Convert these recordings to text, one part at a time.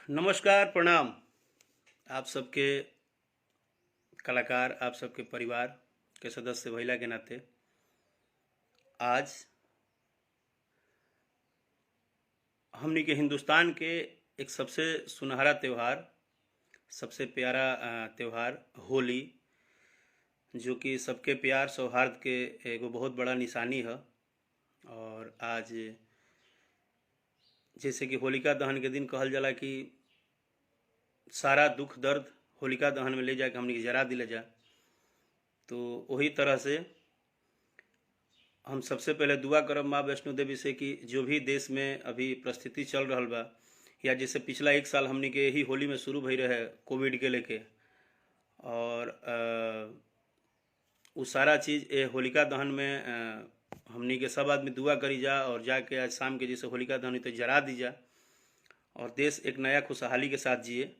नमस्कार, प्रणाम। आप सबके कलाकार, आप सबके परिवार के सदस्य भइला के नाते आज हमनी के हिंदुस्तान के एक सबसे सुनहरा त्यौहार, सबसे प्यारा त्यौहार होली, जो कि सबके प्यार सौहार्द के एगो बहुत बड़ा निशानी है। और आज जैसे कि होलिका दहन के दिन कहल जाला कि सारा दुख दर्द होलिका दहन में ले जाके हमनी के जरा दिले जा। तो वही तरह से हम सबसे पहले दुआ करब माँ वैष्णो देवी से कि जो भी देश में अभी परिस्थिति चल रहा बा, या जैसे पिछला एक साल हमनी के यही होली में शुरू भई रहे कोविड के लेके, और उ सारा चीज़ ए होलिका दहन में हमनी के सब आदमी दुआ करी जा, और जाके आज शाम के जैसे होलिका दहन तो जरा दी जा, और देश एक नया खुशहाली के साथ जिए।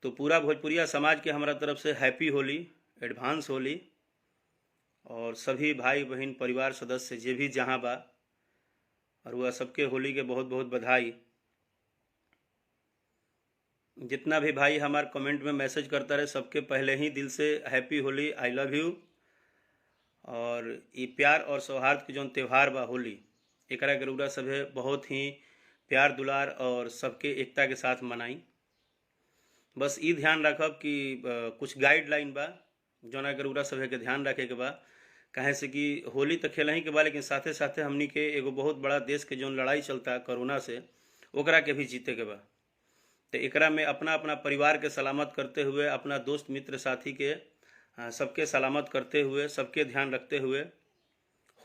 तो पूरा भोजपुरिया समाज के हमारा तरफ से हैप्पी होली, एडवांस होली, और सभी भाई बहन परिवार सदस्य जे भी जहाँ बा, और वह सबके होली के बहुत बहुत बधाई। जितना भी भाई हमारे कमेंट में मैसेज करता रहे, सबके पहले ही दिल से happy Holi, I love you. और ये प्यार और सौहार्द के जो त्यौहार बा होली, एकरा के रउरा सभे बहुत ही प्यार दुलार और सबके एकता के साथ मनाई। बस ये ध्यान रखब कि कुछ गाइडलाइन बा जौना के रउरा सभे के ध्यान रखे के बा, काहे से कि होली तो खेल ही के बा, लेकिन साथे साथे हमनी के एगो बहुत बड़ा देश के जो लड़ाई चलता कोरोना से, ओकरा के भी जीते के बा। तो एकरा में अपना अपना परिवार के सलामत करते हुए, अपना दोस्त मित्र साथी के सबके सलामत करते हुए, सबके ध्यान रखते हुए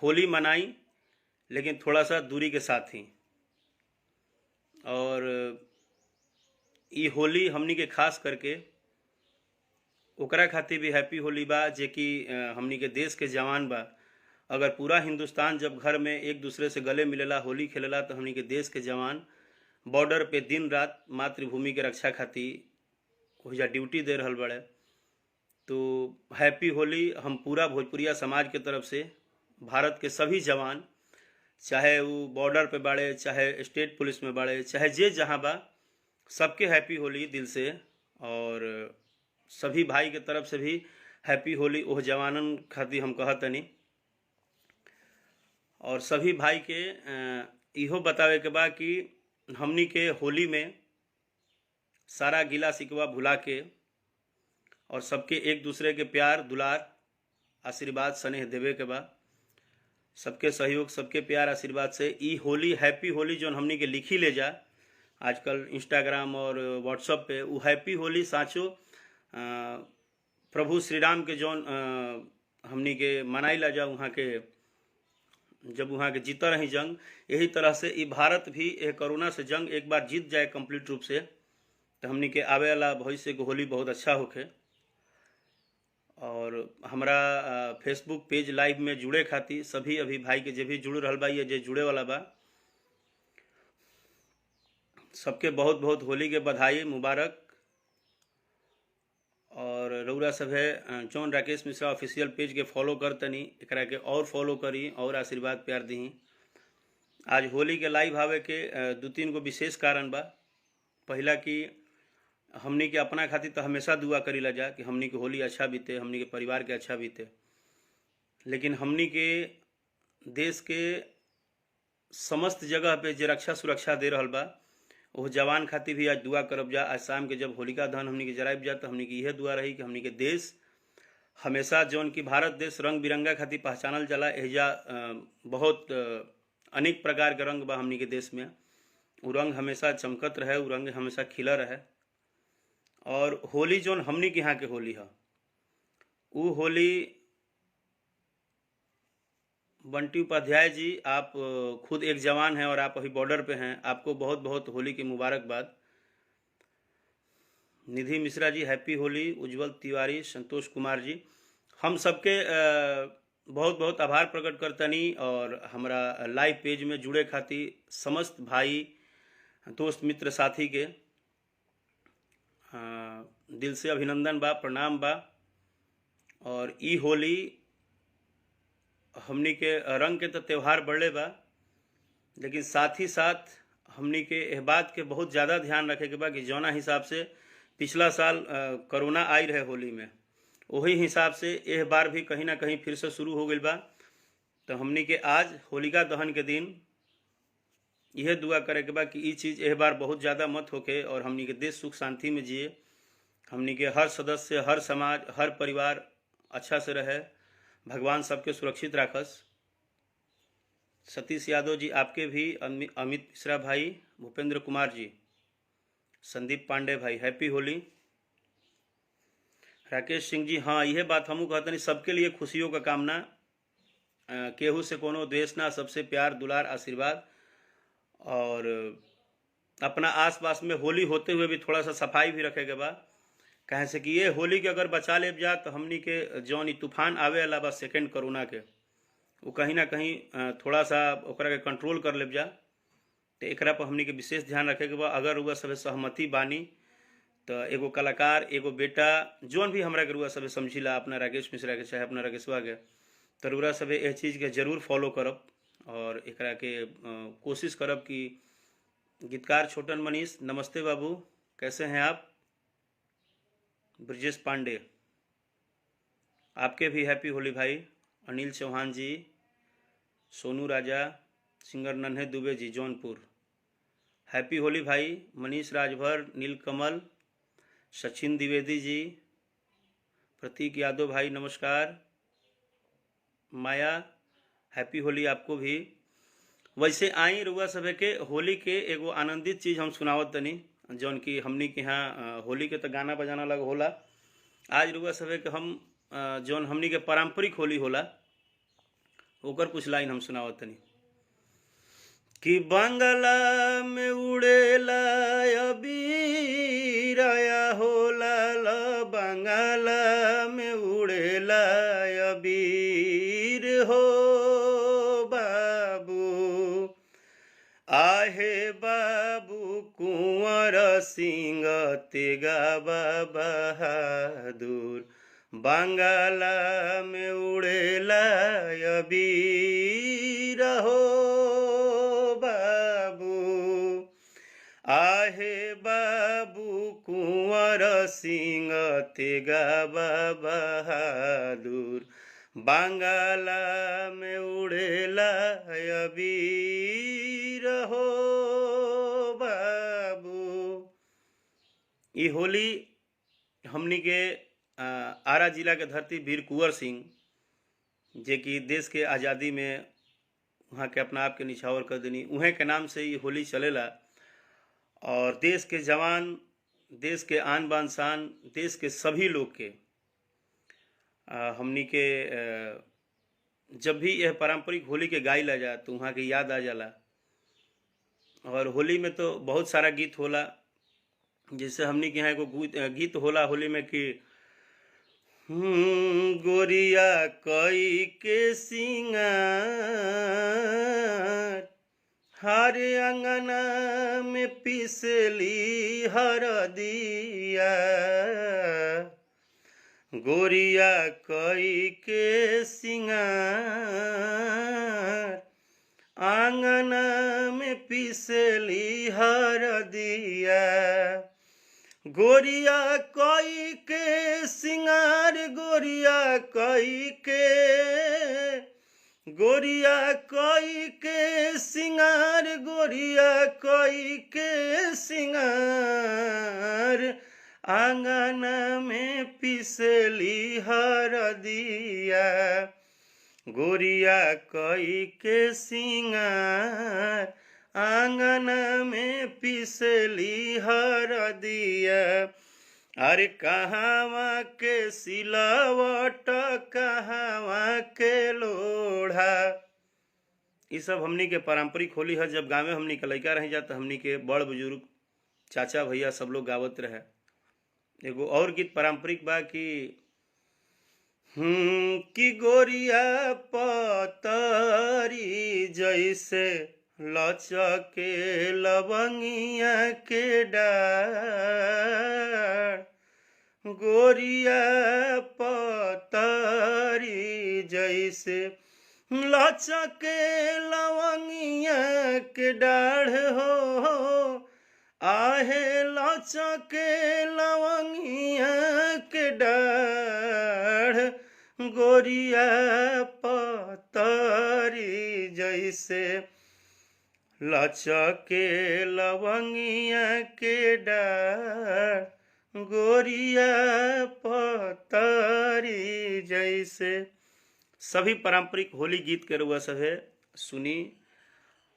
होली मनाई, लेकिन थोड़ा सा दूरी के साथ ही। और ये होली हमनी के खास करके ओकरा खातिर भी हैप्पी होली बा जे कि हमनी के देश के जवान बा। अगर पूरा हिंदुस्तान जब घर में एक दूसरे से गले मिलेला, होली खेलेला, तो हमनी के देश के जवान बॉर्डर पे दिन रात मातृभूमि के रक्षा खातिर ओहिजा ड्यूटी दे रहल बड़े। तो हैप्पी होली हम पूरा भोजपुरिया समाज के तरफ से भारत के सभी जवान, चाहे वो बॉर्डर पे बाड़े, चाहे स्टेट पुलिस में बाड़े, चाहे जे जहाँ बा, सबके हैप्पी होली दिल से। और सभी भाई के तरफ से भी हैप्पी होली ओह जवानन खातिर हम कहतनी। और सभी भाई के इहो बतावे के बा कि हमनी के होली में सारा गिला शिकवा भुला के और सबके एक दूसरे के प्यार दुलार आशीर्वाद स्नेह देवे के बा। सबके सहयोग, सबके प्यार आशीर्वाद से ई होली हैप्पी होली जो हमनी के लिखी ले जा आजकल इंस्टाग्राम और व्हाट्सएप पे, वो हैप्पी होली साँचो प्रभु श्री राम के जौन हमनी के मनाई ला जा, वहाँ के जब वहाँ के जीता रही जंग, यही तरह से ये भारत भी कोरोना से जंग एक बार जीत जाए कंप्लीट रूप से, तो हमनी के आवे वाला भविष्य के होली बहुत अच्छा होखे। और हमारा फेसबुक पेज लाइव में जुड़े खातिर सभी अभी भाई के जे भी जुड़ रहल बा, ये जे जुड़े वाला बा, सबके बहुत बहुत होली के बधाई मुबारक। और रउरा सभे जौन राकेश मिश्रा ऑफिशियल पेज के फॉलो करतनी, एकरा के और फॉलो करी और आशीर्वाद प्यार दी। आज होली के लाइव आवे के दो तीन गो विशेष कारण बा। पहला कि हमनी के अपना खातिर तो हमेशा दुआ करी ला जा कि हमनी के होली अच्छा बीते, हमनी के परिवार के अच्छा बीते, लेकिन हमनी के देश के समस्त जगह पे जे रक्षा सुरक्षा दे रहल बा, वो जवान खातिर भी आज दुआ करब जा। आज शाम के जब होलिका दहन हमनी के जराइब जा, तो हमनी के यह दुआ रही कि हमनी के देश हमेशा जौन कि भारत देश रंग बिरंगा खातिर पहचानल जाला, एहिजा बहुत अनेक प्रकार के रंग बा हमनी के देश में, वो रंग हमेशा चमकत रहे, वो रंग हमेशा खिला रहे। और होली जौन हमनी के यहाँ के होली है, वो होली बंटी उपाध्याय जी, आप खुद एक जवान हैं और आप अभी बॉर्डर पे हैं, आपको बहुत बहुत होली की मुबारकबाद। निधि मिश्रा जी हैप्पी होली, उज्जवल तिवारी, संतोष कुमार जी, हम सबके बहुत बहुत आभार प्रकट करतनी। और हमारा लाइव पेज में जुड़े खातिर समस्त भाई दोस्त मित्र साथी के दिल से अभिनंदन बा, प्रणाम बा। और ई होली हमनी के रंग के तो त्यौहार बढ़ले बा, लेकिन साथ ही साथ हमनी के एह बात के बहुत ज़्यादा ध्यान रखे के बा कि जौना हिसाब से पिछला साल कोरोना आई रहे होली में, वही हिसाब से एह बार भी कहीं ना कहीं फिर से शुरू हो गई बा। तो हमनी के आज होलिका दहन के दिन यह दुआ करे के बा कि ये चीज़ एह बार बहुत ज़्यादा मत होके और हमनी के देश सुख शांति में जिए, हमनी के हर सदस्य, हर समाज, हर परिवार अच्छा से रहे, भगवान सबके सुरक्षित राखस। सतीश यादव जी आपके भी, अमित मिश्रा भाई, भूपेंद्र कुमार जी, संदीप पांडे भाई हैप्पी होली। राकेश सिंह जी हाँ यह बात हमू कहते नहीं, सबके लिए खुशियों का कामना, केहू से कोनो द्वेष ना, सबसे प्यार दुलार आशीर्वाद। और अपना आसपास में होली होते हुए भी थोड़ा सा सफाई भी रखे के बा, कहे से कि ये होली के अगर बचा ले जा तो हमनी के जौन तूफान आवे वाला बा सेकेंड कोरोना के, वो कहीं ना कहीं थोड़ा सा ओकरा के कंट्रोल कर ले जा। तो एकरा पर हमनी के विशेष ध्यान रखे के बा। अगर रुआ सब सहमति बानी तो एगो कलाकार, एगो बेटा, जौन भी हमरा के रुआ सब समझिला, अपना राकेश मिश्रा के चाहे अपना राकेशवा के, तो रुआ सब यह चीज़ के जरूर फॉलो करब और एकरा के कोशिश करब कि गीतकार छोटन मनीष, नमस्ते बाबू, कैसे हैं आप? ब्रजेश पांडे आपके भी हैप्पी होली भाई। अनिल चौहान जी, सोनू राजा, सिंगर नन्हे दुबे जी जौनपुर, हैप्पी होली भाई। मनीष राजभर, नीलकमल, सचिन द्विवेदी जी, प्रतीक यादव भाई नमस्कार, माया हैप्पी होली आपको भी। वैसे आई रुआ सब के होली के एगो आनंदित चीज़ हम सुनावत तनी, जौन कि हमनी के यहाँ होली के तो गाना बजाना लग होला। आज रुआ सब के हम जौन हमनी के पारंपरिक होली होला ओकर कुछ लाइन हम सुनावत तनी कि बंगला में उड़ेला अबीराया होला ल, बंगला में उड़ेला अबीर हो बाबू, आहे बाबू कुंवर सिंह तेगा बहादुर, बंगला में उड़ेला अबीर हो बाबू, आहे बाबू कुंवर सिंह तेगा बहादुर, बंगला में उड़ेला अबीर हो बाबू। ये होली हमनी के आरा जिला के धरती वीर कुंवर सिंह, जे कि देश के आज़ादी में वहाँ के अपना आप के निछावर कर देनी, उहे के नाम से ये होली चलेला। और देश के जवान, देश के आन बान शान, देश के सभी लोग के हमनी के जब भी यह पारंपरिक होली के गाई ला जा तो वहाँ के याद आ जाला। और होली में तो बहुत सारा गीत होला, जैसे हमनी के यहाँ एगो गीत होला होली में कि गोरिया कई के सिंगार, हर अंगना में पिसली हरदिया, गोरिया कई के सिंगार, आंगना में पिसली हरदिया, गोरिया कई के सिंगार, गोरिया कई के, गोरिया कई के सिंगार, गोरिया कई के सिंगार, आंगना में पिसली हरदिया, गोरिया कई के सिंगार, आंगना में पिसली हरदिया, अरे कहवा के सिलावट, कहवा के लोढ़ा। ये सब हमनी के पारंपरिक होली है। जब गाँव में हमनी के लड़का रह जाता, हमनी के बड़ बुजुर्ग, चाचा भैया सब लोग गावत रहे। एगो और गीत पारंपरिक बा कि गोरिया पतरी जैसे लचके लवंगिया के डार, गोरिया पतरी जैसे लचके लवंगिया के डाढ़ हो, आहे लचके लवंगिया के डाढ़, गोरिया पतरी जैसे लचके लवंगिया के डाढ़, गोरिया पतरी जैसे। सभी पारंपरिक होली गीत के रुआ सभे सुनी,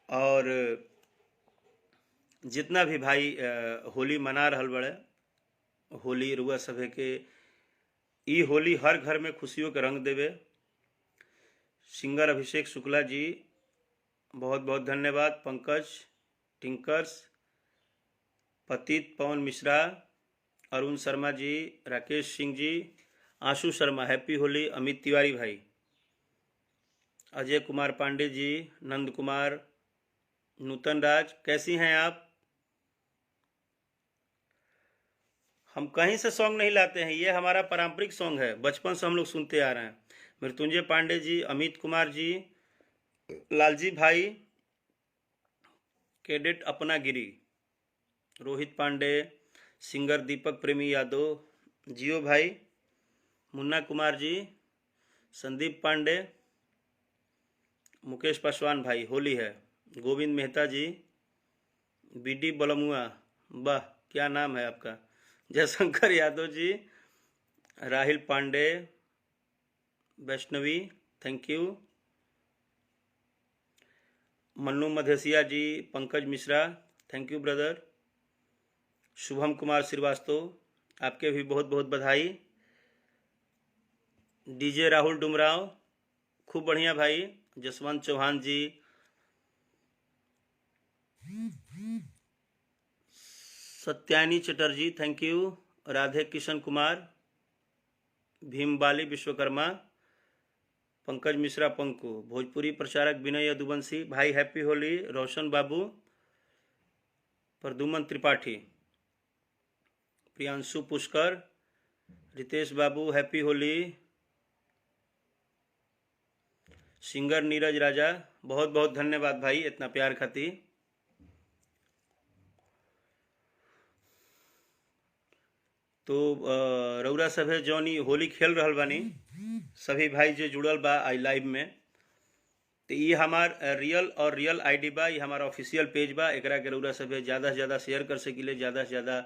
और जितना भी भाई होली मना रहल बड़े, होली रुआ सभे के ई होली हर घर में खुशियों के रंग देवे। सिंगर अभिषेक शुक्ला जी बहुत बहुत धन्यवाद। पंकज टिंकर्स, पतित पवन मिश्रा, अरुण शर्मा जी, राकेश सिंह जी, आशु शर्मा हैप्पी होली। अमित तिवारी भाई, अजय कुमार पांडे जी, नंद कुमार, नूतन राज, कैसी हैं आप? हम कहीं से सॉन्ग नहीं लाते हैं, ये हमारा पारंपरिक सॉन्ग है, बचपन से हम लोग सुनते आ रहे हैं। मृत्युंजय पांडे जी, अमित कुमार जी, लालजी भाई, कैडेट अपना गिरी, रोहित पांडे, सिंगर दीपक प्रेमी यादव, जियो भाई, मुन्ना कुमार जी, संदीप पांडे, मुकेश पासवान भाई, होली है, गोविंद मेहता जी, बीडी बलमुआ, वाह क्या नाम है आपका, Jaishankar Yadav ji, Rahil Pandey, Vaishnavi thank you, Mannu Madhesiya ji, Pankaj Mishra thank you brother, Shubham Kumar Srivastava आपके भी बहुत बहुत बधाई, डीजे राहुल डुमराव खूब बढ़िया भाई, जसवंत चौहान जी, सत्यानी चटर्जी थैंक यू, राधे किशन कुमार, भीमबाली विश्वकर्मा, पंकज मिश्रा पंकु, भोजपुरी प्रचारक विनय यदुवंशी भाई हैप्पी होली, रोशन बाबू, प्रदुमन त्रिपाठी, प्रियांशु पुष्कर, रितेश बाबू हैप्पी होली, सिंगर नीरज राजा बहुत बहुत धन्यवाद भाई इतना प्यार खातिर। तो रउरा सभे जौन होली खेल रहल बानी, सभी भाई जो जुड़ल बा आई लाइव में, तो ये हमार रियल आईडी बा, ये हमारा ऑफिशियल पेज बा, एकरा के रउरा सभे ज़्यादा से ज़्यादा शेयर कर सकिले, ज़्यादा से ज़्यादा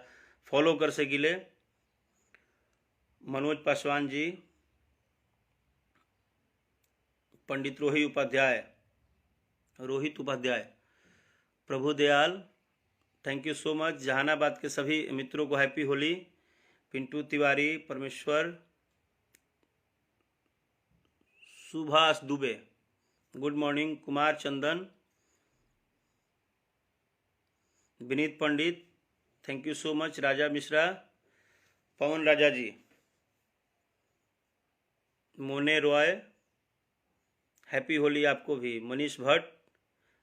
फॉलो कर सकिले। Manoj Paswan ji, Pandit Rohit Upadhyay, Prabhu Dayal thank you so much, Jahanabad के सभी मित्रों को हैप्पी होली, पिंटू तिवारी, परमेश्वर, Subhash Dubey good morning, Kumar Chandan, Vineet Pandit thank you so मच, राजा मिश्रा, पवन राजा जी, मोने रॉय हैप्पी होली आपको भी, मनीष भट्ट,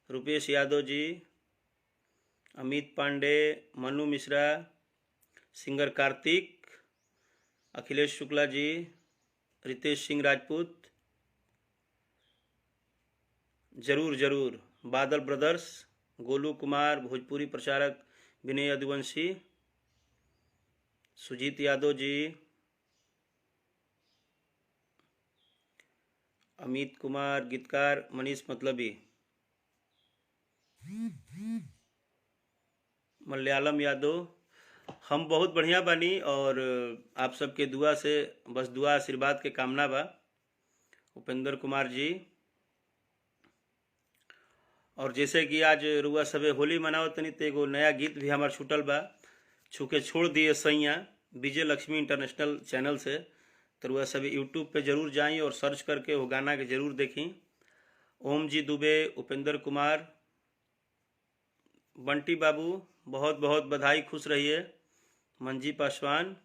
रुपेश यादव जी, अमित पांडे, मनु मिश्रा, सिंगर कार्तिक, अखिलेश शुक्ला जी, रितेश सिंह राजपूत, जरूर जरूर, बादल ब्रदर्स, गोलू कुमार, भोजपुरी प्रचारक विनय यदुवंशी, सुजीत यादव जी, अमित कुमार, गीतकार मनीष मतलबी, मलयालम यादव, हम बहुत बढ़िया बानी और आप सबके दुआ से, बस दुआ आशीर्वाद के कामना बा। उपेंद्र कुमार जी, और जैसे कि आज रुआ सबे होली मनाओ तनी, तो एगो नया गीत भी हमार छूटल बा, छूके छोड़ दिए सैया, विजय लक्ष्मी इंटरनेशनल चैनल से, तो रुआ सभी यूट्यूब पे जरूर जाएं और सर्च करके वो गाना के जरूर देखें। ओम जी दुबे, उपेंद्र कुमार, बंटी बाबू बहुत बहुत बधाई, खुश रहिए, मंजी पासवान,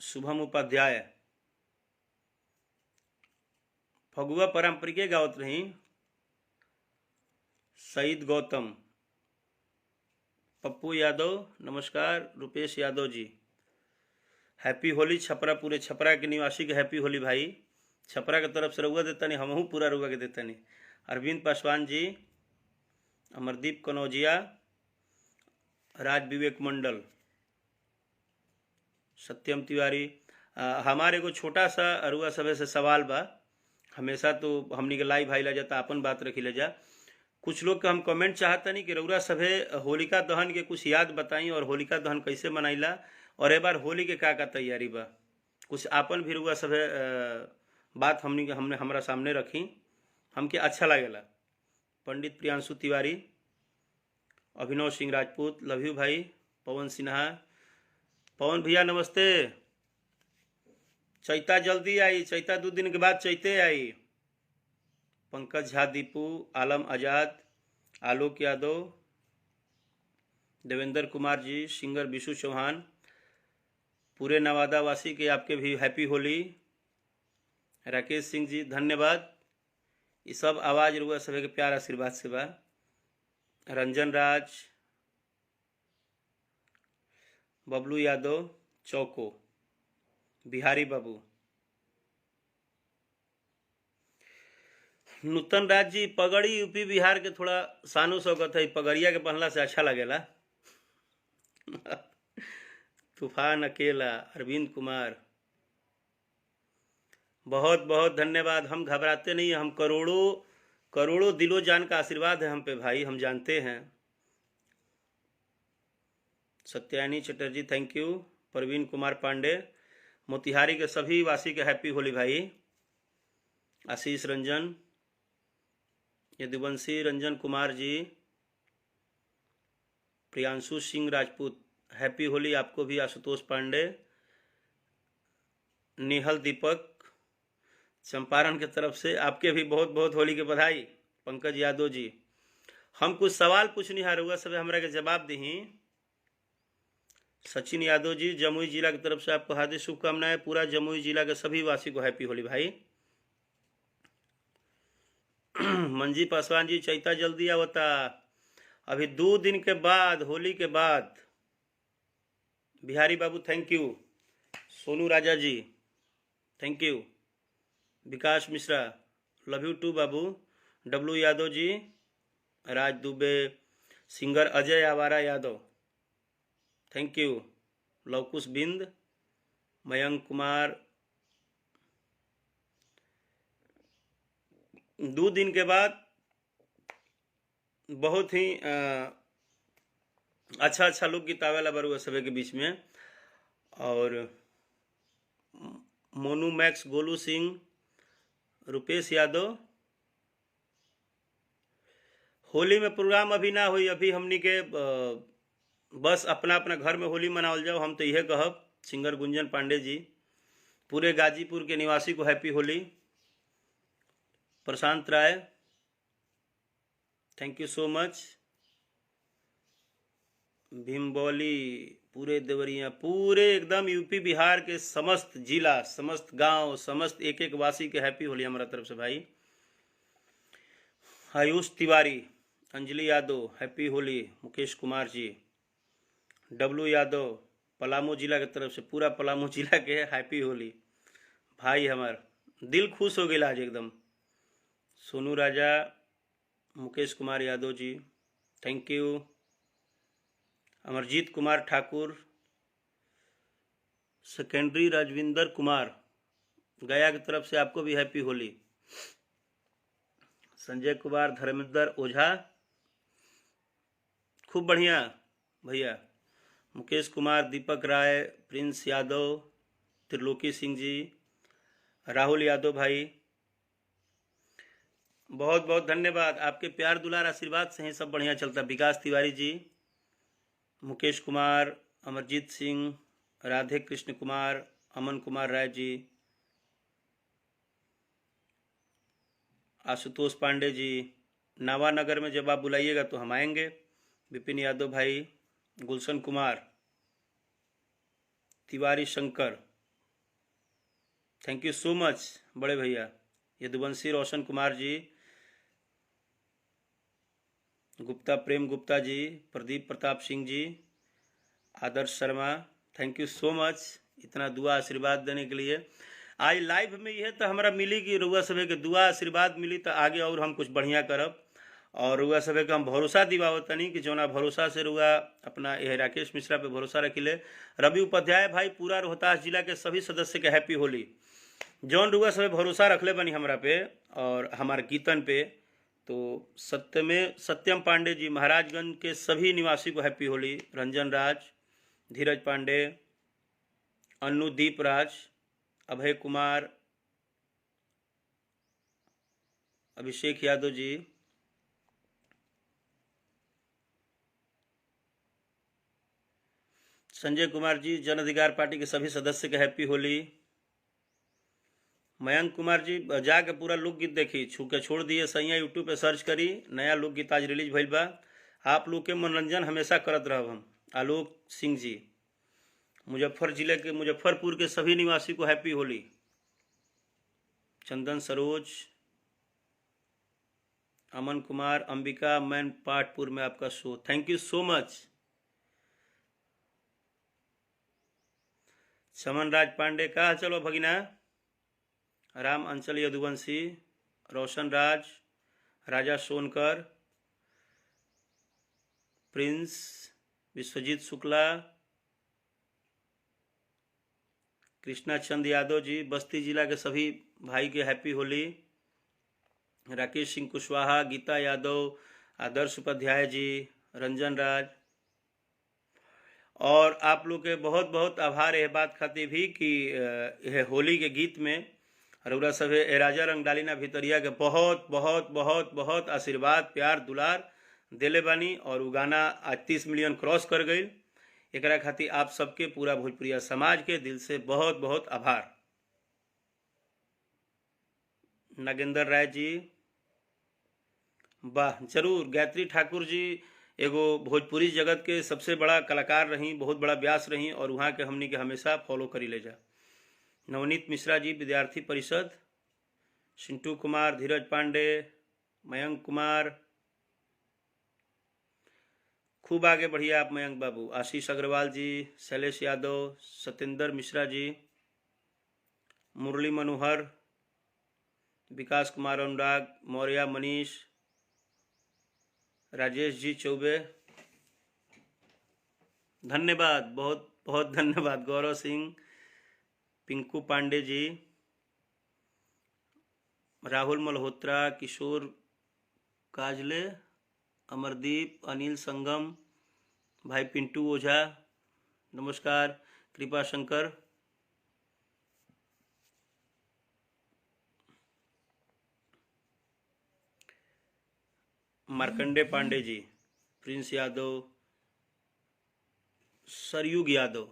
शुभम उपाध्याय, फगुआ पारंपरिक गावत रही, सईद गौतम, पप्पू यादव नमस्कार, रुपेश यादव जी हैप्पी होली, छपरा पूरे छपरा के निवासी के हैप्पी होली भाई, छपरा के तरफ से रउआ देता नहीं, हमहू पूरा रउआ के देता नहीं। अरविंद पासवान जी, अमरदीप कनौजिया, राज विवेक मंडल, सत्यम तिवारी। हमारे को छोटा सा अरुआ सभे से सवाल बा, हमेशा तो हमनी के लाइव भाई ला जाता, अपन बात रखी ले जा। कुछ लोग के हम कमेंट चाहता नहीं कि रउरा सभे होलिका दहन के कुछ याद बताई और होलिका दहन कैसे मनाइला और एक बार होली के का तैयारी बा। कुछ आपन भी रउआ सभे बात हमने हमरा सामने रखी, हमके अच्छा लगेला। पंडित प्रियांशु तिवारी, अभिनव सिंह राजपूत, लव यू भाई। पवन सिन्हा, पवन भैया नमस्ते। चैता जल्दी आई, चैता 2 दिन के बाद चैते आई। पंकज झा, दीपू, आलम आजाद, आलोक यादव, देवेंद्र कुमार जी, सिंगर विशु चौहान, पूरे नवादा वासी के आपके भी हैप्पी होली। राकेश सिंह जी धन्यवाद। ये सब आवाज रुआ सभी के प्यार आशीर्वाद से बा। रंजन राज, बबलू यादव, चौको, बिहारी बाबू, नूतन राज जी, पगड़ी यूपी बिहार के थोड़ा शानो शौकत है, पगड़िया के पहनला से अच्छा लगेला। तूफान अकेला, अरविंद कुमार, बहुत बहुत धन्यवाद। हम घबराते नहीं, हम करोड़ों दिलो जान का आशीर्वाद है हम पे भाई, हम जानते हैं। Satyani Chatterjee thank you. प्रवीण कुमार पांडे, मोतिहारी के सभी वासी के हैप्पी होली भाई। आशीष रंजन, यदुवंशी रंजन कुमार जी, प्रियांशु सिंह राजपूत हैप्पी होली आपको भी। आशुतोष पांडे, निहल दीपक चंपारण के तरफ से आपके भी बहुत बहुत होली के बधाई। पंकज यादव जी, हम कुछ सवाल पूछनी हार हुआ सब हमरा के जवाब दी। सचिन यादव जी, जमुई जिला की तरफ से आपको हार्दिक शुभकामनाएं। पूरा जमुई जिला के सभी वासी को हैप्पी होली भाई। मंजी पासवान जी, चैता जल्दी आवता, अभी 2 दिन के बाद, होली के बाद। बिहारी बाबू thank you. Sonu Raja ji thank you. Vikas Mishra love you too बाबू। Dablu Yadav ji, Raj Dubey, singer Ajay Awara Yadav thank you. Lavkush Bind, Mayank Kumar, 2 दिन के बाद बहुत ही अच्छा लोकगीत आवेला बरुआ सभी के बीच में। और मोनू मैक्स, गोलू सिंह, रुपेश यादव, होली में प्रोग्राम अभी ना हुई, अभी हमनी के बस अपना अपना घर में होली मनावल जाओ। हम तो यह कहब। सिंगर गुंजन पांडे जी, पूरे गाजीपुर के निवासी को happy Holi. Prashant Rai thank you so much. Bhimbauli, पूरे देवरिया, पूरे एकदम यूपी बिहार के समस्त जिला, समस्त गांव, समस्त एक एक वासी के हैप्पी होली हमारा तरफ से भाई। आयुष तिवारी, अंजलि यादव हैप्पी होली। मुकेश कुमार जी, डब्लू यादव, पलामू जिला की तरफ से पूरा पलामू जिला के हैप्पी होली भाई। हमार दिल खुश हो गया आज एकदम। सोनू राजा, Mukesh Kumar Yadav ji thank you. Amarjeet Kumar Thakur, secondary Rajvinder Kumar Gaya की तरफ से आपको भी हैप्पी होली। संजय कुमार, धर्मेंद्र ओझा खूब बढ़िया भैया। मुकेश कुमार, दीपक राय, प्रिंस यादव, त्रिलोकी सिंह जी, राहुल यादव भाई बहुत बहुत धन्यवाद। आपके प्यार दुलार आशीर्वाद से ही सब बढ़िया चलता। विकास तिवारी जी, मुकेश कुमार, अमरजीत सिंह, राधे कृष्ण कुमार, अमन कुमार राय जी, आशुतोष पांडे जी, नावानगर में जब आप बुलाइएगा तो हम आएंगे। विपिन यादव भाई, Gulshan Kumar, Tiwari Shankar thank you so much बड़े भैया। यदुवंशी रोशन कुमार जी, गुप्ता प्रेम Gupta ji, Pradeep Pratap Singh ji, Adarsh Sharma thank you so much इतना दुआ आशीर्वाद देने के लिए। आज लाइव में यह तो हमारा मिली कि रउआ सभे के दुआ आशीर्वाद मिली तो आगे और हम कुछ बढ़िया करब। और रउआ सभे के हम भरोसा दिवावत तनी कि जौना भरोसा से रउआ अपना यह राकेश मिश्रा पे भरोसा रखिले। रवि उपाध्याय भाई, पूरा रोहतास जिला के सभी सदस्य के हैप्पी होली। जौन रउआ सभे भरोसा रखले बनी हमरा पे और हमारे गीतन पे, तो सत्यम पांडे जी महाराजगंज के सभी निवासी को हैप्पी होली। रंजन राज, धीरज पांडे, अनुदीप राज, अभय कुमार, अभिषेक यादव जी, संजय कुमार जी, जन अधिकार पार्टी के सभी सदस्य के हैप्पी होली। मयंक कुमार जी, जाके पूरा लोकगीत देखी, छू के छोड़ दिए सैया, यूट्यूब पे सर्च करी, नया लोकगीत आज रिलीज भइल बा। आप लोग के मनोरंजन हमेशा करत रहब हम। आलोक सिंह जी, मुजफ्फरपुर के सभी निवासी को हैप्पी होली। चंदन सरोज, अमन कुमार, अंबिका, मैन पाटपुर में आपका शो, थैंक यू सो मच। समन राज पांडे, कहा चलो भगिना। राम अंचल यदुवंशी, रोशन राज, राजा सोनकर, प्रिंस, विश्वजीत शुक्ला, कृष्णा चंद यादव जी, बस्ती जिला के सभी भाई के हैप्पी होली। राकेश सिंह कुशवाहा, गीता यादव, आदर्श उपाध्याय जी, रंजन राज, और आप लोग के बहुत बहुत आभार यह बात खातिर भी कि यह होली के गीत में रउरा सभे ए राजा रंग डालीना भितरिया के बहुत बहुत बहुत बहुत आशीर्वाद, प्यार, दुलार देले बानी। और उ गाना आज 30 मिलियन क्रॉस कर गई। एकरा खातिर आप सबके, पूरा भोजपुरिया समाज के दिल से बहुत बहुत आभार। नागेंद्र राय जी, वाह, जरूर। गायत्री ठाकुर जी एगो भोजपुरी जगत के सबसे बड़ा कलाकार रही, बहुत बड़ा व्यास रही, और वहाँ के हमनी के हमेशा फॉलो करी ले जा। नवनीत मिश्रा जी, विद्यार्थी परिषद, सिंटू कुमार, धीरज पांडे, मयंक कुमार, खूब आगे बढ़िए आप मयंक बाबू। आशीष अग्रवाल जी, शैलेश यादव, सत्येंद्र मिश्रा जी, मुरली मनोहर, विकास कुमार अनुराग, मौर्या मनीष, राजेश जी चौबे, धन्यवाद, बहुत बहुत धन्यवाद। गौरव सिंह, पिंकू पांडे जी, राहुल मल्होत्रा, किशोर काजले, अमरदीप, अनिल संगम, भाई पिंटू ओझा, नमस्कार। कृपा शंकर, मार्कंडे पांडे जी, प्रिंस यादव, सरयुग यादव,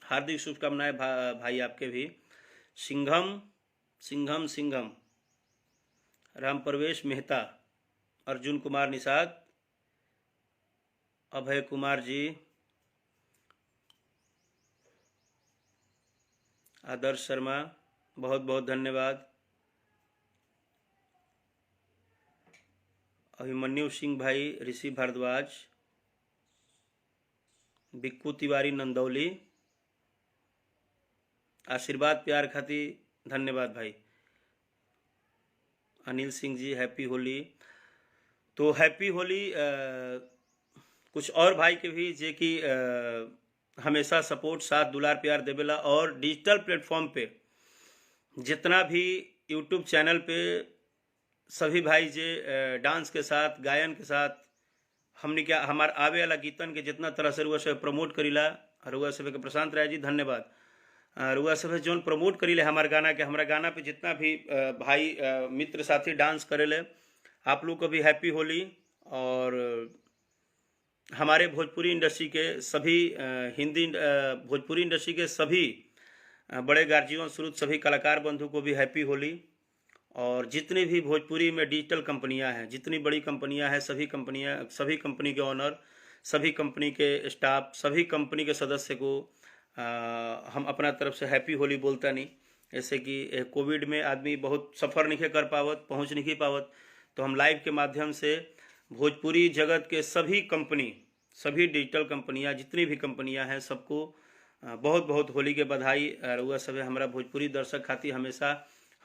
हार्दिक शुभकामनाएं भाई आपके भी। सिंघम, राम प्रवेश मेहता, अर्जुन कुमार निषाद, अभय कुमार जी, आदर्श शर्मा, बहुत बहुत धन्यवाद। अभिमन्यु सिंह भाई, ऋषि भारद्वाज, बिक्कू तिवारी नंदौली, आशीर्वाद प्यार खातिर धन्यवाद भाई। अनिल सिंह जी, हैप्पी होली। तो हैप्पी होली कुछ और भाई के भी जे कि हमेशा सपोर्ट, साथ, दुलार, प्यार देवेला। और डिजिटल प्लेटफॉर्म पे जितना भी यूट्यूब चैनल पे सभी भाई जे डांस के साथ, गायन के साथ, हमने क्या हमार आवे वाला गीतन के जितना तरह से रुआ सब प्रमोट करीला, रुआ सब के प्रशांत राय जी धन्यवाद। रुआ सब जोन प्रमोट करीले हमार गाना के, हमारा गाना पे जितना भी भाई मित्र साथी डांस करेले, आप लोग को भी हैप्पी होली। और हमारे भोजपुरी इंडस्ट्री के सभी भोजपुरी इंडस्ट्री के सभी बड़े गार्जियन, स्रोत, सभी कलाकार बंधु को भी हैप्पी होली। और जितने भी भोजपुरी में डिजिटल कंपनियां हैं, जितनी बड़ी कंपनियां हैं, सभी कंपनी के ऑनर, सभी कंपनी के स्टाफ, सभी कंपनी के सदस्य को हम अपना तरफ से हैप्पी होली बोलता नहीं। जैसे कि कोविड में आदमी बहुत सफ़र नहीं कर पावत, पहुंच नहीं पावत, तो हम लाइव के माध्यम से भोजपुरी जगत के सभी कंपनी, सभी डिजिटल कंपनियां, जितनी भी कंपनियां हैं, सबको बहुत बहुत होली के बधाई। रउआ सभे हमरा भोजपुरी दर्शक खातिर हमेशा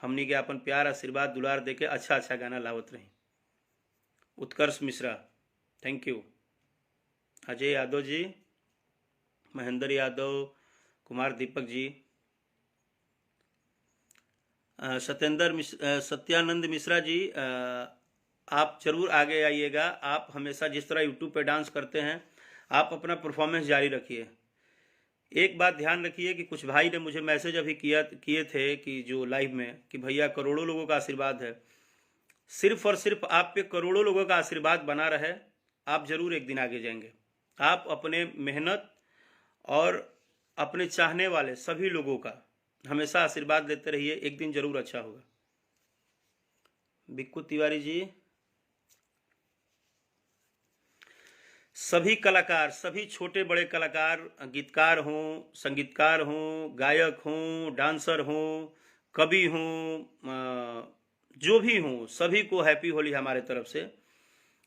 हमनी के अपन प्यार आशीर्वाद दुलार देके अच्छा अच्छा गाना लावत रही। उत्कर्ष मिश्रा, थैंक यू। अजय यादव जी, महेंद्र यादव, कुमार दीपक जी, सत्यानंद मिश्रा जी, आप जरूर आगे आइएगा। आप हमेशा जिस तरह यूट्यूब पे डांस करते हैं, आप अपना परफॉर्मेंस जारी रखिए। एक बात ध्यान रखिए कि कुछ भाई ने मुझे मैसेज अभी किए थे कि जो लाइव में, कि भैया करोड़ों लोगों का आशीर्वाद है, सिर्फ और सिर्फ आप पे करोड़ों लोगों का आशीर्वाद बना रहे, आप जरूर एक दिन आगे जाएंगे। आप अपने मेहनत और अपने चाहने वाले सभी लोगों का हमेशा आशीर्वाद देते रहिए, एक दिन जरूर अच्छा होगा। बिक्कू तिवारी जी, सभी कलाकार, सभी छोटे बड़े कलाकार, गीतकार हों, संगीतकार हों, गायक हों, डांसर हों, कवि हों, जो भी हों, सभी को हैप्पी होली हमारे तरफ से।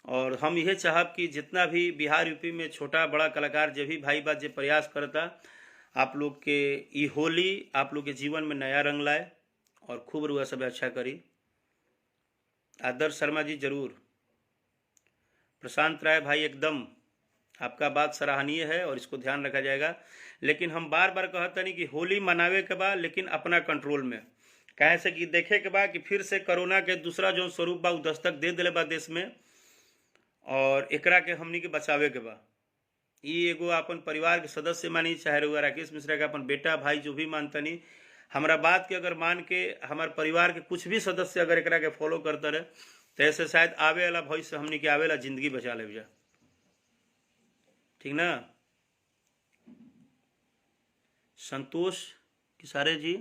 और हम यह चाहब कि जितना भी बिहार यूपी में छोटा बड़ा कलाकार जो भी भाई बात जो प्रयास करता, आप लोग के ये होली आप लोग के जीवन में नया रंग लाए और खूब रुआ सब अच्छा करी। आदर्श शर्मा जी जरूर। प्रशांत राय भाई, एकदम आपका बात सराहनीय है और इसको ध्यान रखा जाएगा। लेकिन हम बार बार कहते नहीं कि होली मनावे के बाद लेकिन अपना कंट्रोल में, कहे से कि देखे के बाद कि फिर से कोरोना के दूसरा जो स्वरूप बा दस्तक दे दिले बा देश में, और एकरा के हमनी के बचावे के बा। ये एगो अपन परिवार के सदस्य मानी, चाहे रउआ राकेश मिश्रा का अपन बेटा भाई जो भी मानतनी, हमारा बात के अगर मान के हमारे परिवार के कुछ भी सदस्य अगर एकरा के फॉलो करते रहे, तो ऐसे शायद आवे वाला भविष्य हमनी के आवे वाला जिंदगी बचा ले जा, ठीक ना। संतोष किसारे जी,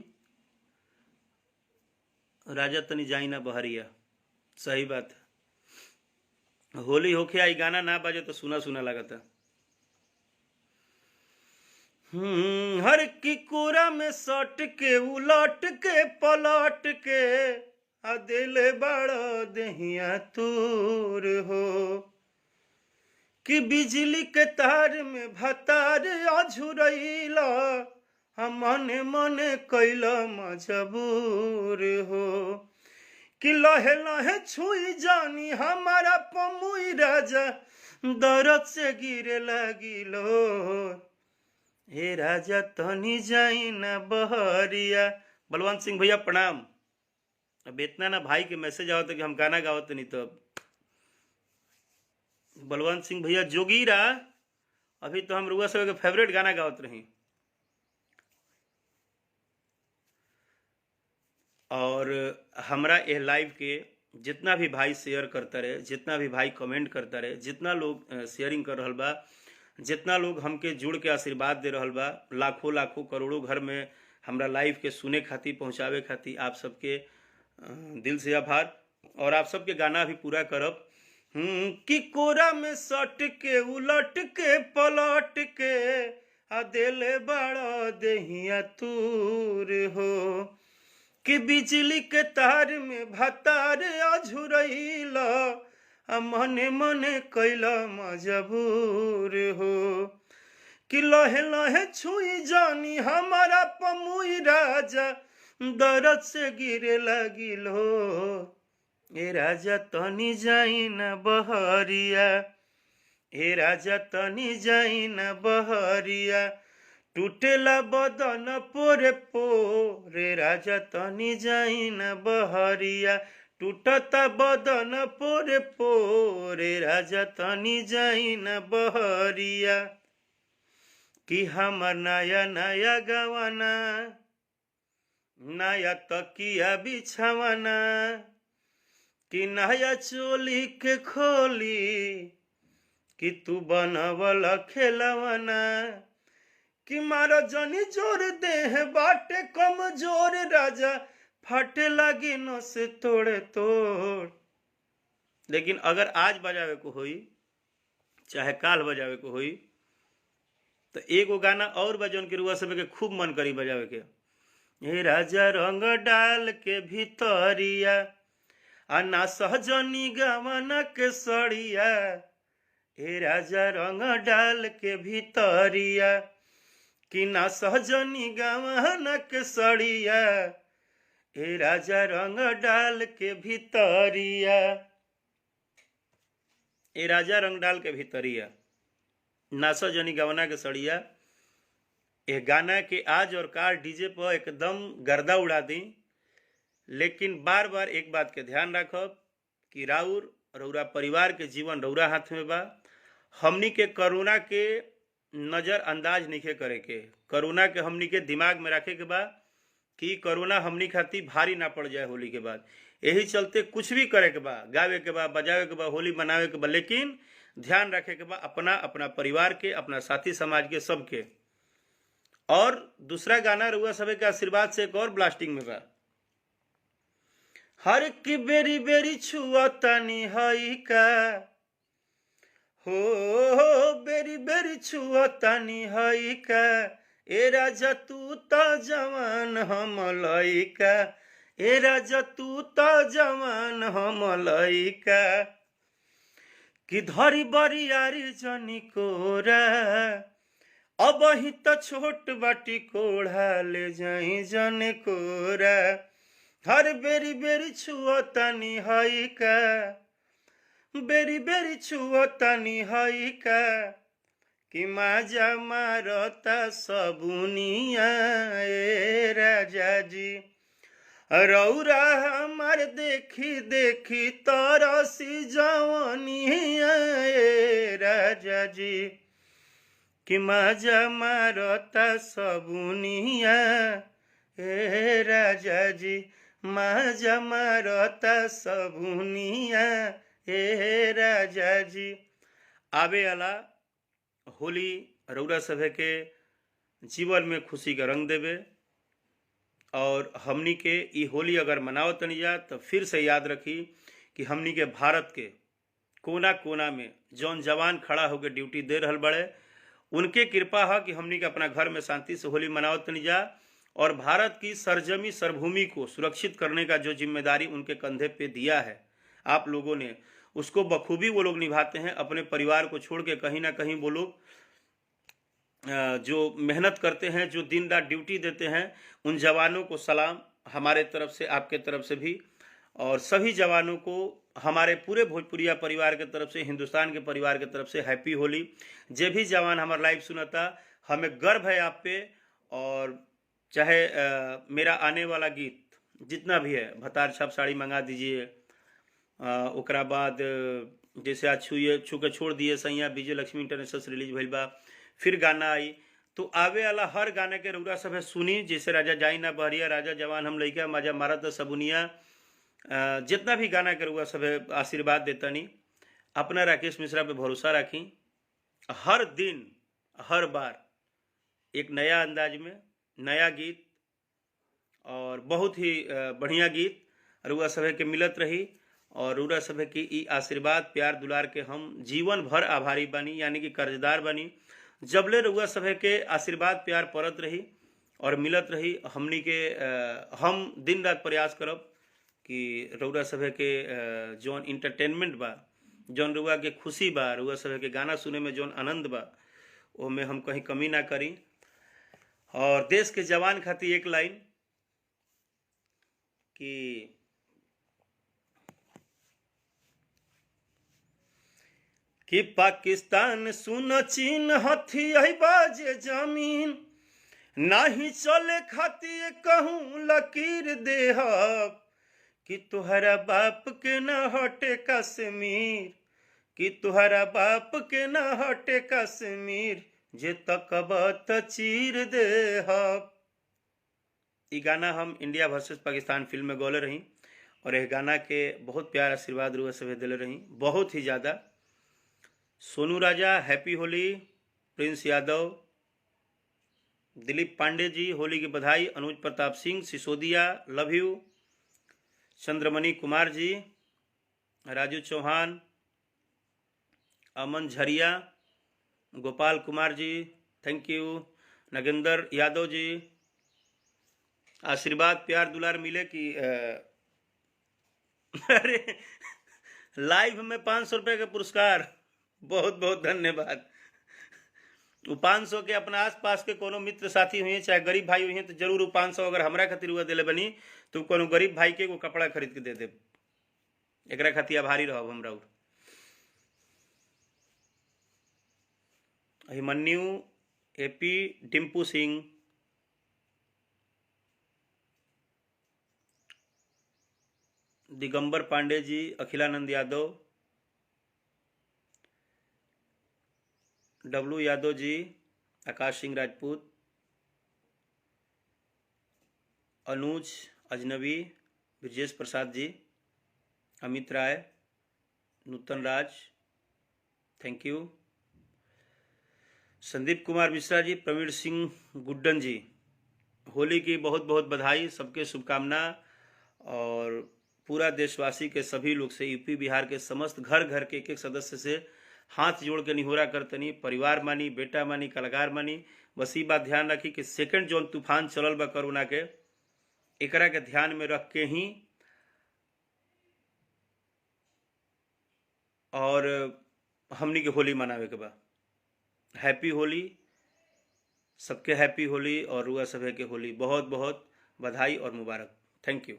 राजा तनी जाई ना बहरिया, सही बात है। होली होके आई गाना ना बजे तो सुना सुना लगता। हर की कोरा में सट के उलट के पलट के दिल बड़ा दहिया तोर हो, कि बिजली के तार में भतार अझुरैला, मने मने कैला मजबूर हो, कि लहे लहे छुई जानी हमारा पमुई राजा, दर्द से गिरे लगिलो, हे राजा तनी जाई ना बहरिया। बलवंत सिंह भैया प्रणाम। अब इतना ना भाई के मैसेज आओ तो कि हम गाना गाओ तो नहीं, तो बलवंत सिंह भैया जोगीरा, अभी तो हम रुआ सब के फेवरेट गाना गावत रही। और हमरा यह लाइव के जितना भी भाई शेयर करता रहे, जितना भी भाई कमेंट करता रहे, जितना लोग शेयरिंग कर रहल बा, जितना लोग हमके जुड़ के आशीर्वाद दे रहल बा, लाखों लाखों करोड़ों घर में हमरा लाइव के सुने खातिर पहुंचावे खातिर आप सबके दिल से आभार। और आप सबके गाना भी पूरा करब। कि कोरा में सट के उलट के पलट के दिल बड़ा दहिया तूर हो, कि बिजली के तार में भतार अझुरैला, मने मने कैला मजबूर हो, कि लहे लहे छुई जानी हमारा पमुई राजा, दर्द से गिरे लगिलो, ए राजा तनी जाई न बहरिया, ए राजा तनी जाई न बहरिया, टूटेला बदन पोरे पोरे, राजा तनी जाई न बहरिया, टूटता बदन पोरे पोरे, राजा तनी जाई न बहरिया, कि हमर नया नया गवाना, नया तकिया बिछावना, कि नया चोली के खोली, कि तू बनवल खेलवना, कि मारो जनी जोर देह बाटे कमजोर, राजा फटे लगी नो से तोड़े तोड़। लेकिन अगर आज बजावे को होई चाहे काल बजावे को होई, तो एगो गाना और बजन के रुआ सब के खूब मन करी बजावे के। हे राजा रंग डाल के भीतरिया, ना सहजनी गवन के सड़िया, हे राजा रंग डाल के भीतरिया, कि ना सहजनी गवाना के सड़िया ए राजा रंग डाल के भीतरिया, ए राजा रंग डाल के भीतरिया, ना सहजनी गवाना के सड़िया। ए गाना के आज और काल डीजे पर एकदम गर्दा उड़ा दी, लेकिन बार बार एक बात के ध्यान रखब कि रौरा परिवार के जीवन रौरा हाथ में बा। हमनी के कोरोना के नज़रअंदाज नहीं करे के, कोरोना के हमनी के दिमाग में रखे के बा कि कोरोना हमनी खातिर भारी ना पड़ जाए होली के बाद। यही चलते कुछ भी करे के बा, गावे के बा, बजावे के बा, होली मनावे के बा, लेकिन ध्यान रखे के बा अपना अपना परिवार के, अपना साथी समाज के, सबके। और दूसरा गाना रउआ सभे के आशीर्वाद से एक और ब्लास्टिंग में बा। हर की बेरी बेरी छुआ तानी हई का हो बेरी बेरी छुआ तानी हई का, ए राजा तू तो जवान हम लइका, ए राजा तू तो जवान हम लइका, कि धरी बरियारी जनी कोरा, अब ही तो छोट बाटी कोढ़ा ले जाई जन कोरा। हर बेरी बेरी छुआ तानी हई का, बेरी बेरी छुआ तानी हई का, कि माजा मारता सबुनिया ए राजा जी, रौरा हमार देखी देखी तरसी जवानिया ए राजा जी, कि माजा मारता सबुनिया ए राजा जी, माजा मारता सबुनिया ए राजा जी। आवे वाला होली रौरा सभे के जीवन में खुशी का रंग देवे। और हमनी के ई होली अगर मनाओ तनी जा तो फिर से याद रखी कि हमनी के भारत के कोना कोना में जौन जवान खड़ा होकर ड्यूटी दे रहल बड़े, उनके कृपा है कि हमनी के अपना घर में शांति से होली मनाओ तनी जा। और भारत की सरजमी सरभूमि को सुरक्षित करने का जो जिम्मेदारी उनके कंधे पे दिया है आप लोगों ने, उसको बखूबी वो लोग निभाते हैं। अपने परिवार को छोड़ के कहीं ना कहीं वो लोग जो मेहनत करते हैं, जो दिन रात ड्यूटी देते हैं, उन जवानों को सलाम हमारे तरफ से, आपके तरफ से भी, और सभी जवानों को हमारे पूरे भोजपुरिया परिवार के तरफ से, हिंदुस्तान के परिवार के तरफ से हैप्पी होली। जे भी जवान हमारा लाइव सुनाता, हमें गर्व है आप पे। और चाहे मेरा आने वाला गीत जितना भी है, भतार छाप साड़ी मंगा दीजिए, ओकरा बाद जैसे आज छू के छोड़ दिए सैया विजय लक्ष्मी इंटरनेशनल से रिलीज भइल बा, फिर गाना आई, तो आवे वाला हर गाने के रउरा सब सुनी। जैसे राजा जाई ना बहरिया, राजा जवान हम लइका, मजा मारत सबुनिया, जितना भी गाना के रउरा सब आशीर्वाद देतानी। अपना राकेश मिश्रा पे भरोसा रखी, हर दिन हर बार एक नया अंदाज में नया गीत और बहुत ही बढ़िया गीत रउरा सभे के मिलत रही। और रउरा सभे की ई आशीर्वाद प्यार दुलार के हम जीवन भर आभारी बनी, यानी कि कर्जदार बनी। जबले रउरा सभे के आशीर्वाद प्यार परत रही और मिलत रही, हमनी के हम दिन रात प्रयास करब कि रउरा सभे के जौन इंटरटेनमेंट बा, जौन रउरा के खुशी बा, रउरा सभे के गाना सुने में जौन आनंद बा, ओमे हम कहीं कमी ना करी। और देश के जवान खातिर एक लाइन कि पाकिस्तान सुन चीन हथियाई बाजे जमीन, नाही चले खातिर कहूँ लकीर देहब, कि तुहरा बाप के न हटे कश्मीर, कि तुहरा बाप के न हटे कश्मीर, जे तकबत चीर देहब। ई गाना हम इंडिया वर्सेस पाकिस्तान फिल्म में गौले रही और यह गाना के बहुत प्यार आशीर्वाद रुआ सभे दिले रही, बहुत ही ज़्यादा। सोनू राजा हैप्पी होली, प्रिंस यादव, दिलीप पांडे जी होली की बधाई, अनुज Pratap Singh Sisodia love you, Chandramani Kumar ji, Raju Chauhan, Aman Jharia, Gopal Kumar ji thank you, Nagendra Yadav ji, आशीर्वाद प्यार दुलार मिले कि अरे लाइव में 500 रुपये का पुरस्कार, बहुत बहुत धन्यवाद। उ 500 के अपना आस पास के कोनो मित्र साथी हुए चाहे गरीब भाई हुए तो जरूर 500 अगर हमरा खातिर हुआ दिले बनी तो कोनो गरीब भाई के एगो कपड़ा खरीद के दे देब। एकरा खातिर आभारी रहब हमरा। अभिमन्यु, एपी, डिम्पू सिंह, दिगंबर पांडे जी, अखिलानंद यादव, डब्लू यादव जी, आकाश सिंह राजपूत, अनुज अजनबी, ब्रजेश प्रसाद जी, अमित राय, नूतन राज, थैंक यू, संदीप कुमार मिश्रा जी, प्रवीण सिंह गुड्डन जी, होली की बहुत बहुत बधाई, सबके शुभकामना। और पूरा देशवासी के सभी लोग से, यूपी बिहार के समस्त घर घर के एक एक सदस्य से हाथ जोड़ के निहोरा करतनी, परिवार मानी, बेटा मानी, कलाकार मानी, बस ई बात ध्यान रखी कि सेकंड जोन तूफान चलल बा कोरोना के, एकरा के ध्यान में रख के ही और हमनी के होली मनावे के बा। हैप्पी होली, सबके हैप्पी होली और रुआ सभे के होली बहुत बहुत बधाई और मुबारक। Thank you.